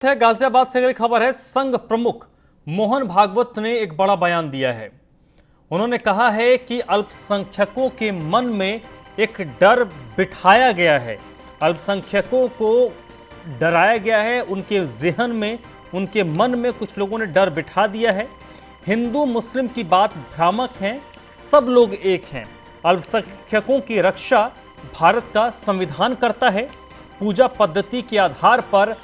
है गाजियाबाद से अगली खबर है। संघ प्रमुख मोहन भागवत ने एक बड़ा बयान दिया है। उन्होंने कहा है कि अल्पसंख्यकों के मन में एक डर बिठाया गया है, अल्पसंख्यकों को डराया गया है, उनके ज़हन में, उनके मन में कुछ लोगों ने डर बिठा दिया है। हिंदू मुस्लिम की बात भ्रामक है, सब लोग एक हैं। अल्पसंख्यकों की रक्षा भारत का संविधान करता है। पूजा पद्धति के आधार पर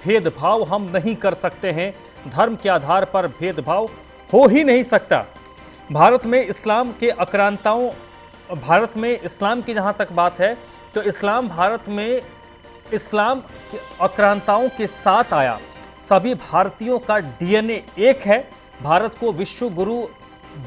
भेदभाव हम नहीं कर सकते हैं, धर्म के आधार पर भेदभाव हो ही नहीं सकता। भारत में इस्लाम के आक्रांताओं, भारत में इस्लाम की जहां तक बात है तो इस्लाम भारत में इस्लाम के आक्रांताओं के साथ आया। सभी भारतीयों का डीएनए एक है। भारत को विश्व गुरु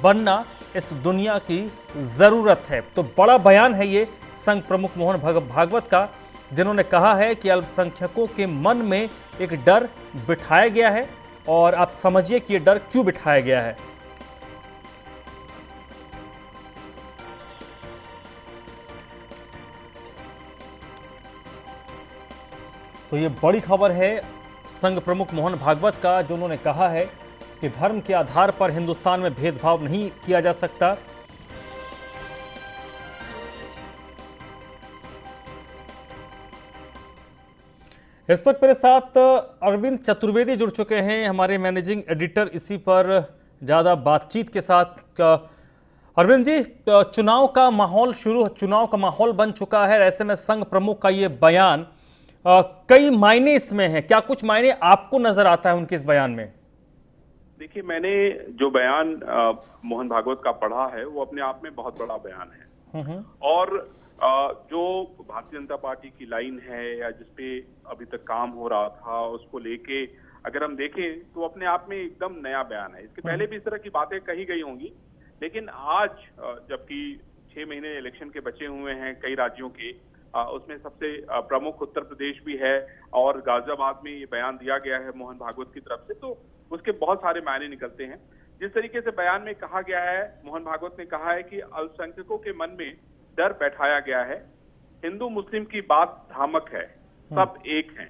बनना इस दुनिया की जरूरत है। तो बड़ा बयान है ये संघ प्रमुख मोहन भागवत का, जिन्होंने कहा है कि अल्पसंख्यकों के मन में एक डर बिठाया गया है। और आप समझिए कि यह डर क्यों बिठाया गया है। तो ये बड़ी खबर है संघ प्रमुख मोहन भागवत का, जो उन्होंने कहा है कि धर्म के आधार पर हिंदुस्तान में भेदभाव नहीं किया जा सकता। इस वक्त मेरे साथ अरविंद चतुर्वेदी जुड़ चुके हैं, हमारे मैनेजिंग एडिटर। इसी पर ज़्यादा बातचीत के साथ अरविंद जी, चुनाव का माहौल बन चुका है। ऐसे में संघ प्रमुख का ये बयान कई मायने इसमें है, क्या कुछ मायने आपको नजर आता है उनके इस बयान में? देखिए, मैंने जो बयान मोहन भागवत का पढ़ा है वो अपने आप में बहुत बड़ा बयान है। और जो भारतीय जनता पार्टी की लाइन है या जिसपे अभी तक काम हो रहा था, उसको लेके अगर हम देखें तो अपने आप में एकदम नया बयान है। इसके पहले भी इस तरह की बातें कही गई होंगी, लेकिन आज जबकि 6 महीने इलेक्शन के बचे हुए हैं कई राज्यों के, उसमें सबसे प्रमुख उत्तर प्रदेश भी है और गाजियाबाद में ये बयान दिया गया है मोहन भागवत की तरफ से, तो उसके बहुत सारे मायने निकलते हैं। जिस तरीके से बयान में कहा गया है, मोहन भागवत ने कहा है कि अल्पसंख्यकों के मन में डर बैठाया गया है, हिंदू मुस्लिम की बात भ्रामक है, सब एक हैं,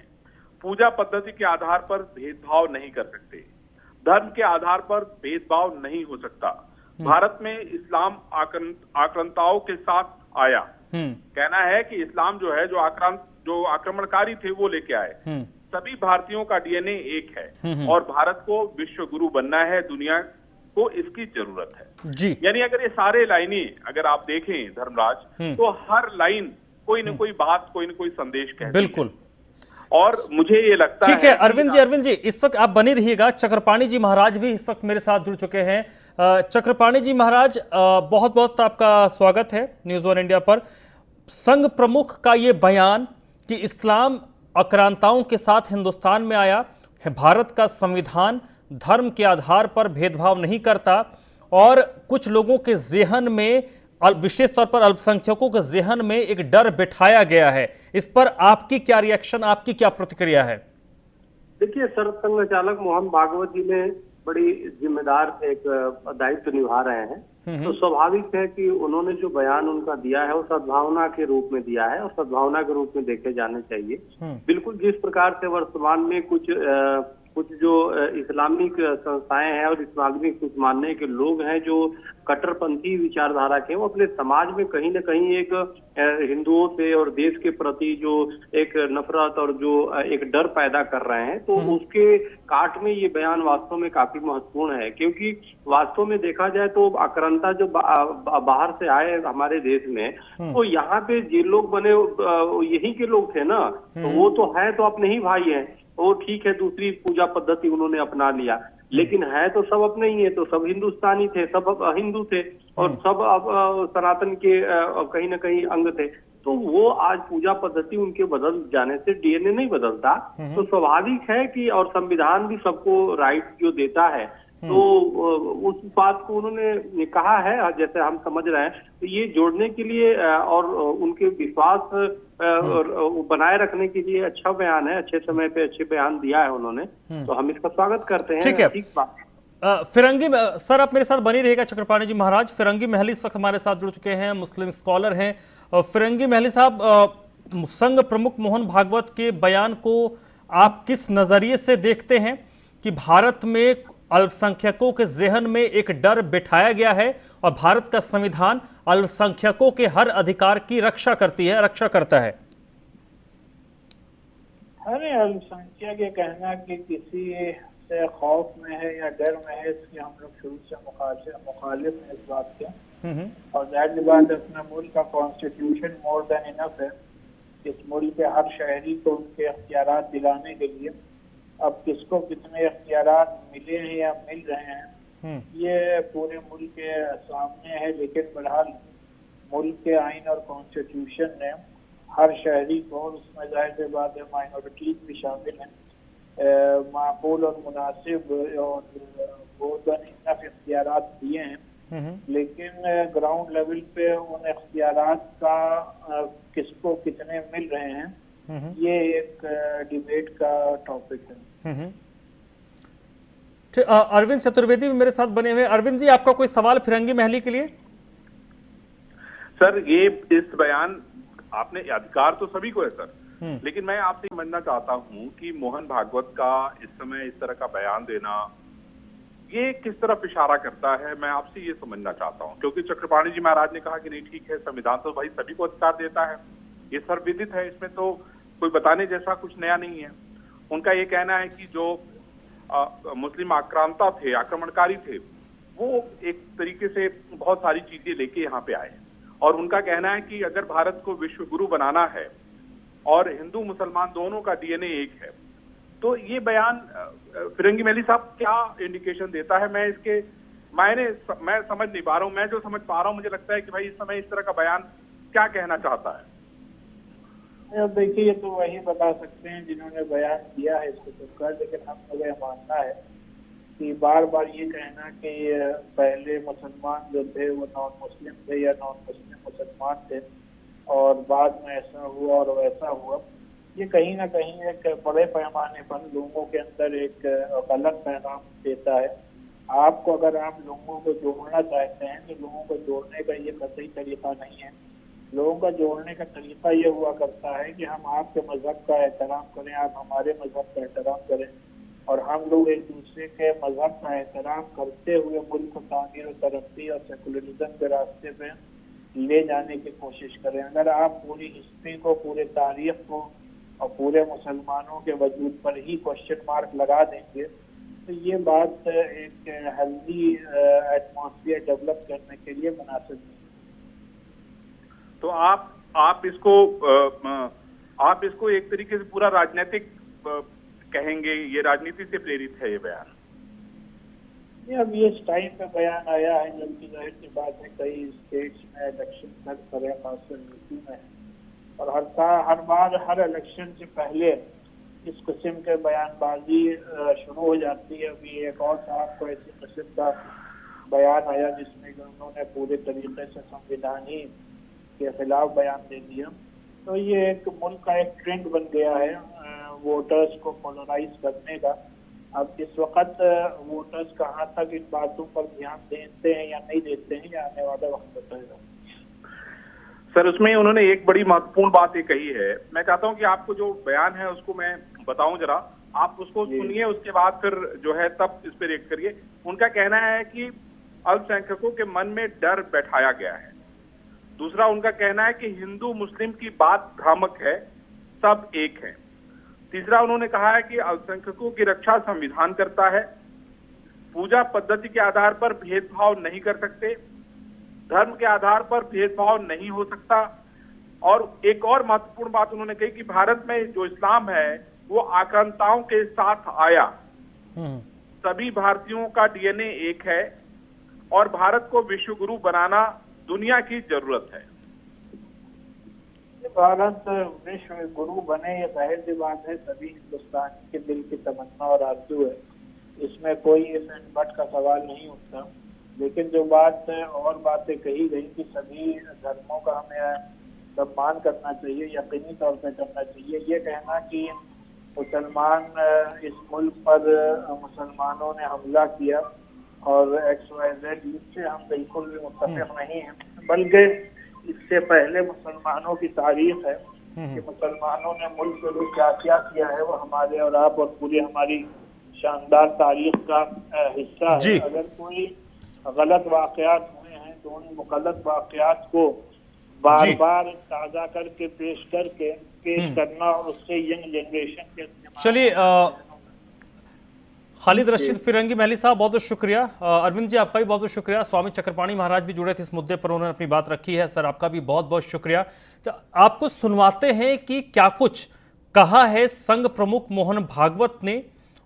पूजा पद्धति के आधार पर भेदभाव नहीं कर सकते, धर्म के आधार पर भेदभाव नहीं हो सकता, भारत में इस्लाम आक्रांताओं के साथ आया। कहना है कि इस्लाम जो है, जो आक्रमणकारी थे वो लेके आए। सभी भारतीयों का डीएनए एक है और भारत को विश्व गुरु बनना है, दुनिया को इसकी जरूरत है जी। यानी अगर ये सारे लाइनें अगर आप देखें धर्मराज, तो हर लाइन कोई न कोई बात, कोई न कोई संदेश कहती है। बिल्कुल। और मुझे ये लगता है, ठीक है अरविंद जी, इस वक्त आप बने रहिएगा। चक्रपाणी जी महाराज भी इस वक्त मेरे साथ जुड़ चुके हैं। चक्रपाणी जी महाराज, बहुत बहुत आपका स्वागत है न्यूज़ वन इंडिया पर। संघ प्रमुख का ये बयान कि इस्लाम आक्रांताओं के साथ हिंदुस्तान में आया है, भारत का संविधान धर्म के आधार पर भेदभाव नहीं करता, और कुछ लोगों के ज़हन में, विशेष तौर पर अल्पसंख्यकों के ज़हन में एक डर बिठाया गया है, इस पर आपकी क्या रिएक्शन, आपकी क्या प्रतिक्रिया है? देखिए, सरसंघ चालक मोहन भागवत जी ने बड़ी जिम्मेदार एक दायित्व निभा रहे हैं। तो स्वाभाविक है कि उन्होंने जो बयान उनका दिया है वो सद्भावना के रूप में दिया है और सद्भावना के रूप में देखे जाने चाहिए। बिल्कुल जिस प्रकार से वर्तमान में कुछ जो इस्लामिक संस्थाएं हैं और इस्लामिक कुछ मानने के लोग हैं जो कट्टरपंथी विचारधारा के, वो अपने समाज में कहीं न कहीं एक हिंदुओं से और देश के प्रति जो एक नफरत और जो एक डर पैदा कर रहे हैं, तो उसके काट में ये बयान वास्तव में काफी महत्वपूर्ण है। क्योंकि वास्तव में देखा जाए तो आक्रांता जो बाहर से आए हमारे देश में, तो यहाँ पे जे लोग बने यही के लोग थे ना, तो वो तो है तो अपने ही भाई हैं। वो ठीक है, दूसरी पूजा पद्धति उन्होंने अपना लिया, लेकिन है तो सब अपने ही है, तो सब हिंदुस्तानी थे, सब हिंदू थे और सब सनातन के कहीं ना कहीं अंग थे। तो वो आज पूजा पद्धति उनके बदल जाने से डीएनए नहीं बदलता। तो स्वाभाविक है कि, और संविधान भी सबको राइट जो देता है, तो उस बात को उन्होंने कहा है, जैसे हम समझ रहे हैं, तो ये जोड़ने के लिए और उनके विश्वास बनाए रखने के लिए अच्छा बयान है, अच्छे समय पे अच्छे बयान दिया है उन्होंने, तो हम इसका स्वागत करते हैं। ठीक है। फिरंगी सर, आप मेरे साथ बनी रहेगा। चक्रपाणी जी महाराज, फिरंगी महली इस वक्त हमारे साथ जुड़ चुके हैं, मुस्लिम स्कॉलर हैं। फिरंगी महली साहब, संघ प्रमुख मोहन भागवत के बयान को आप किस नजरिए से देखते हैं कि भारत में अल्पसंख्यकों के जहन में एक डर बिठाया गया है और भारत का संविधान अल्पसंख्यकों के हर अधिकार की रक्षा करता है? हर अल्पसंख्यक ये कहना कि किसी से खौफ में है या डर में है, इसकी हम लोग शुरू से मुखालिफ हैं इस बात के। और जाहिर सी बात है, अपने मुल्क का कॉन्स्टिट्यूशन मोर देन इनफ है इस मुल्क के हर शहरी को उनके अख्तियारात दिलाने के लिए। अब किसको कितने अख्तियारात मिले हैं या मिल रहे हैं ये पूरे मुल्क के सामने है, लेकिन बहरहाल मुल्क के आइन और कॉन्स्टिट्यूशन ने हर शहरी को, उसमें जाहिर सी बात है माइनॉरिटीज भी शामिल हैं, माकूल और मुनासिब और इनफ इख्तियारात दिए हैं। लेकिन ग्राउंड लेवल पे उन इख्तियारात का किसको कितने मिल रहे हैं ये एक डिबेट का टॉपिक है। अरविंद चतुर्वेदी भी मेरे साथ बने हुए। अरविंद जी, आपका कोई सवाल फिरंगी महली के लिए? सर, ये इस बयान आपने, अधिकार तो सभी को है सर, लेकिन मैं आपसे समझना चाहता हूं कि मोहन भागवत का इस समय इस तरह का बयान देना ये किस तरफ इशारा करता है, मैं आपसे ये समझना चाहता हूं। क्योंकि चक्रपाणी जी महाराज ने कहा कि नहीं ठीक है, संविधान तो भाई सभी को अधिकार देता है, ये सर्वविदित है, इसमें तो कोई बताने जैसा कुछ नया नहीं है। उनका ये कहना है कि जो मुस्लिम आक्रांता थे, आक्रमणकारी थे, वो एक तरीके से बहुत सारी चीजें लेके यहाँ पे आए। और उनका कहना है कि अगर भारत को विश्व गुरु बनाना है और हिंदू मुसलमान दोनों का डीएनए एक है, तो ये बयान फिरंगी महली साहब क्या इंडिकेशन देता है? मैं समझ नहीं पा रहा हूँ। मैं जो समझ पा रहा हूँ, मुझे लगता है कि भाई इस समय इस तरह का बयान क्या कहना चाहता है। देखिए, ये तो वही बता सकते हैं जिन्होंने बयान दिया है इसको सुनकर, लेकिन हम लोग यह मानना है कि बार बार ये कहना कि पहले मुसलमान जो थे वो नॉन मुस्लिम थे या नॉन मुस्लिम मुसलमान थे और बाद में ऐसा हुआ और वैसा हुआ, ये कहीं ना कहीं एक बड़े पैमाने पर लोगों के अंदर एक गलत पैगाम देता है। आपको, अगर आप लोगों को जोड़ना चाहते हैं तो लोगों को जोड़ने का ये कतई तरीका नहीं है। लोगों का जोड़ने का तरीका ये हुआ करता है कि हम आपके मजहब का एहतराम करें, आप हमारे मजहब का एहतराम करें और हम लोग एक दूसरे के मजहब का एहतराम करते हुए मुल्क को तामीर और तरक्की और सेकुलरिज्म के रास्ते पे ले जाने की कोशिश करें। अगर आप पूरी हिस्ट्री को, पूरे तारीख को और पूरे मुसलमानों के वजूद पर ही क्वेश्चन मार्क लगा देंगे तो ये बात एक हेल्दी एटमॉस्फेयर डेवलप करने के लिए मुनासिब नहीं। तो आप इसको एक तरीके से पूरा राजनीतिक कहेंगे, ये राजनीति से प्रेरित है ये बयान? अब ये इस टाइम पे बयान आया है जबकि जाहिर सी बात है कई स्टेट्स में इलेक्शन सर करें, खासकर यूपी में, और हर बार हर इलेक्शन से पहले इस किस्म के बयानबाजी शुरू हो जाती है। अभी एक और साहब को ऐसी किस्म का बयान आया जिसमें उन्होंने पूरे तरीके से संविधान ही के खिलाफ बयान दे दिया। तो ये एक मुल्क का एक ट्रेंड बन गया है वोटर्स को पोलराइज करने का। अब इस वक्त वोटर्स कहाँ तक इन बातों पर ध्यान देते हैं या नहीं देते हैं, या आने वाला वक्त बताएगा। सर, उसमें उन्होंने एक बड़ी महत्वपूर्ण बात ये कही है। मैं चाहता हूं कि आपको जो बयान है उसको मैं बताऊं जरा, आप उसको सुनिए, उसके बाद फिर जो है तब इस पर रिएक्ट करिए। उनका कहना है कि अल्पसंख्यकों के मन में डर बैठाया गया है। दूसरा, उनका कहना है कि हिंदू मुस्लिम की बात भ्रामक है, सब एक है। तीसरा, उन्होंने कहा है कि अल्पसंख्यकों की रक्षा संविधान करता है, पूजा पद्धति के आधार पर भेदभाव नहीं कर सकते, धर्म के आधार पर भेदभाव नहीं हो सकता। और एक और महत्वपूर्ण बात उन्होंने कही कि भारत में जो इस्लाम है वो आक्रांताओं के साथ आया, सभी भारतीयों का डीएनए एक है और भारत को विश्व गुरु बनाना दुनिया की जरूरत है। भारत विश्व गुरु बने ये जाहिर सी बात है, सभी हिंदुस्तान के दिल की तमन्ना और आरज़ू है, इसमें कोई इफ एंड बट का सवाल नहीं उठता। लेकिन जो बात और बातें कही गई कि सभी धर्मों का हमें सम्मान करना चाहिए, यकीनी तौर पे करना चाहिए, ये कहना कि मुसलमान इस मुल्क पर मुसलमानों ने हमला किया और XYZ, इससे हम बिल्कुल भी मुत्तफिक नहीं हैं। बल्कि इससे पहले मुसलमानों की तारीख है कि मुसलमानों ने मुल्क के लिए क्या क्या किया है, वो हमारे और आप और पूरी हमारी शानदार तारीख का हिस्सा जी। है। अगर कोई गलत वाकयात हुए हैं तो उन गलत वाकयात को बार जी। बार ताज़ा करके पेश करना और उससे यंग जनरेशन के चलिए खालिद रशीद फिरंगी महली साहब बहुत बहुत शुक्रिया। अरविंद जी आपका भी बहुत बहुत शुक्रिया। स्वामी चक्रपाणी महाराज भी जुड़े थे इस मुद्दे पर, उन्होंने अपनी बात रखी है। सर आपका भी बहुत बहुत शुक्रिया। आपको सुनवाते हैं कि क्या कुछ कहा है संघ प्रमुख मोहन भागवत ने,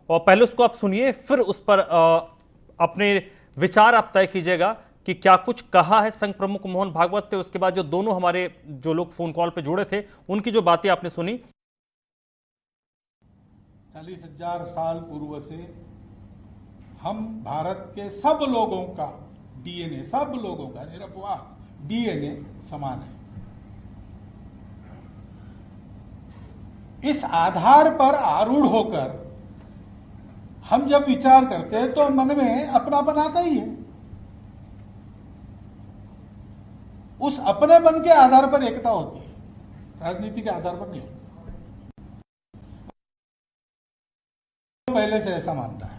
और पहले उसको आप सुनिए, फिर उस पर अपने विचार आप तय कीजिएगा कि क्या कुछ कहा है संघ प्रमुख मोहन भागवत ने। उसके बाद जो दोनों हमारे जो लोग फोन कॉल पे जुड़े थे उनकी जो बातें आपने सुनी। 40,000 साल पूर्व से हम भारत के सब लोगों का डीएनए, सब लोगों का निरपवाह डीएनए समान है। इस आधार पर आरूढ़ होकर हम जब विचार करते हैं तो मन में अपनापन आता ही है। उस अपनेपन के आधार पर एकता होती है, राजनीति के आधार पर नहीं होती। पहले से ऐसा मानता है।